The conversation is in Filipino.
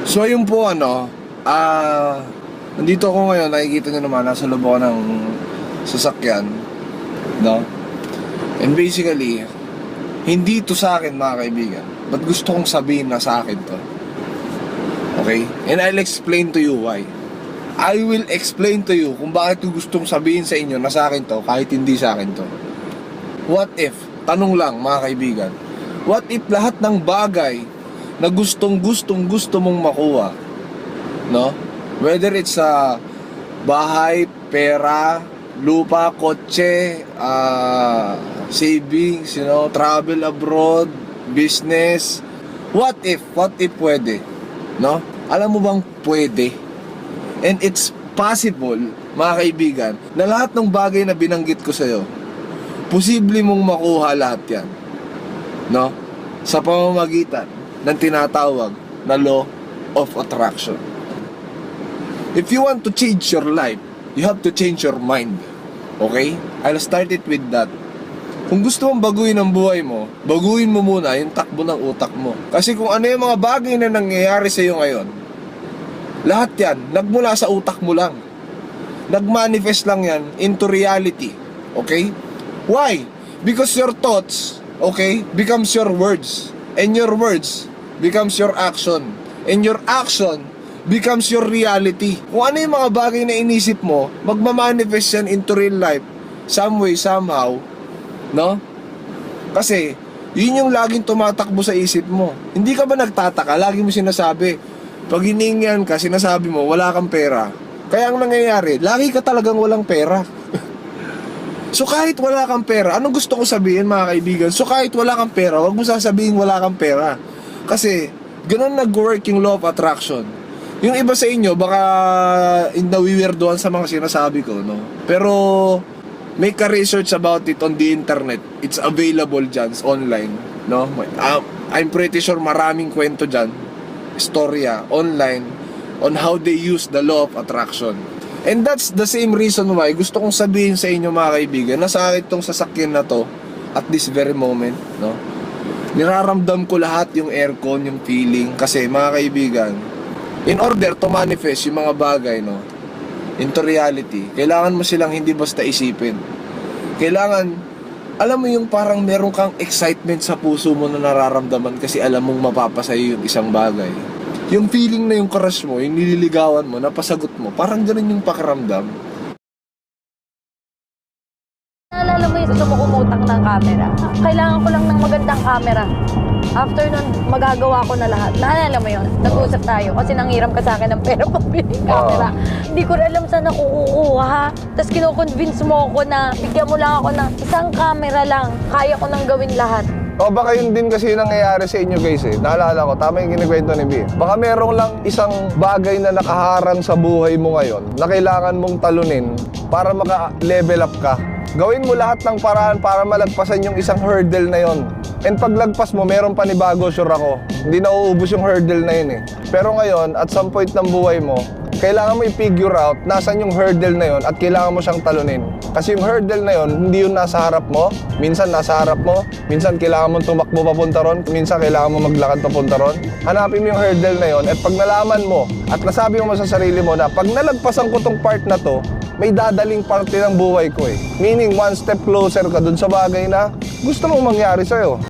So yun po nandito ako ngayon, nakikita nyo naman, nasa loob ako ng sasakyan, no? And basically, hindi to sa akin mga kaibigan, but gusto kong sabihin na sa akin to. Okay? And I'll explain to you why. I will explain to you kung bakit ko gustong sabihin sa inyo na sa akin to, kahit hindi sa akin to. What if, tanong lang mga kaibigan, what if lahat ng bagay na gusto mong makuha, no? Whether it's bahay, pera, lupa, kotse, savings, travel abroad, business. What if pwede, no? Alam mo bang pwede? And it's possible, mga kaibigan, na lahat ng bagay na binanggit ko sa'yo, posible mong makuha lahat yan, no? Sa pamamagitan ng tinatawag na law of attraction. If you want to change your life, you have to change your mind. Okay? I'll start it with that. Kung gusto mong baguhin ang buhay mo, baguhin mo muna yung takbo ng utak mo. Kasi kung ano yung mga bagay na nangyayari sa iyo ngayon, lahat yan, nagmula sa utak mo lang. Nagmanifest lang yan into reality. Okay? Why? Because your thoughts, okay, becomes your words. And your words becomes your action. And your action becomes your reality. Kung ano yung mga bagay na inisip mo, magmamanifest yan into real life, some way, somehow, no? Kasi, yun yung laging tumatakbo sa isip mo. Hindi ka ba nagtataka? Lagi mo sinasabi, pag hiningan ka, sinasabi mo, wala kang pera. Kaya ang nangyayari, lagi ka talagang walang pera. So kahit wala kang pera, anong gusto ko sabihin mga kaibigan? So kahit wala kang pera, wag mo sasabihin wala kang pera. Kasi, ganun nag-work yung law of attraction. Yung iba sa inyo, baka nawiwirdoan sa mga sinasabi ko, no? Pero, make a research about it on the internet. It's available dyan, online, no? I'm pretty sure maraming kwento dyan, istorya, online, on how they use the law of attraction. And that's the same reason why gusto kong sabihin sa inyo mga kaibigan, na sa akin tong sasakyan na to, at this very moment, no? Niraramdam ko lahat yung aircon, yung feeling. Kasi mga kaibigan, in order to manifest yung mga bagay, no, into reality, kailangan mo silang hindi basta isipin. Kailangan, alam mo yung parang meron kang excitement sa puso mo na nararamdaman kasi alam mong mapapasayo yung isang bagay. Yung feeling na yung crush mo, yung nililigawan mo, napasagot mo, parang ganun yung pakiramdam. Naalala mo yung gusto mo umutang ng camera? Kailangan ko lang ng magandang camera. After nun, magagawa ko na lahat. Naalala mo yun? Nag-usap tayo kasi nanghiram ka sa akin ng pera pambili ng camera. Hindi ko alam saan ako kukuha. Tapos kino-convince mo ako na bigyan mo lang ako ng isang camera lang. Kaya ko nang gawin lahat. O baka yun din kasi nangyayari sa inyo guys eh. Naalala ko, tama yung kinikwento ni B. Baka merong lang isang bagay na nakaharang sa buhay mo ngayon na kailangan mong talunin para maka-level up ka. Gawin mo lahat ng paraan para malagpasan yung isang hurdle na yon. And paglagpas mo, meron panibago, sure ako. Hindi na uubos yung hurdle na yun eh. Pero ngayon, at some point ng buhay mo, kailangan mo i-figure out nasan yung hurdle na yon at kailangan mo siyang talunin. Kasi yung hurdle na yon, hindi yung nasa harap mo. Minsan nasa harap mo, minsan kailangan mo tumakbo papunta ron, minsan kailangan mo maglakad papunta ron. Hanapin mo yung hurdle na yon at pag nalaman mo at nasabi mo sa sarili mo na pag nalagpasan ko tong part na to, may dadaling parte ng buhay ko eh. Meaning, one step closer ka dun sa bagay na gusto mong mangyari sa'yo.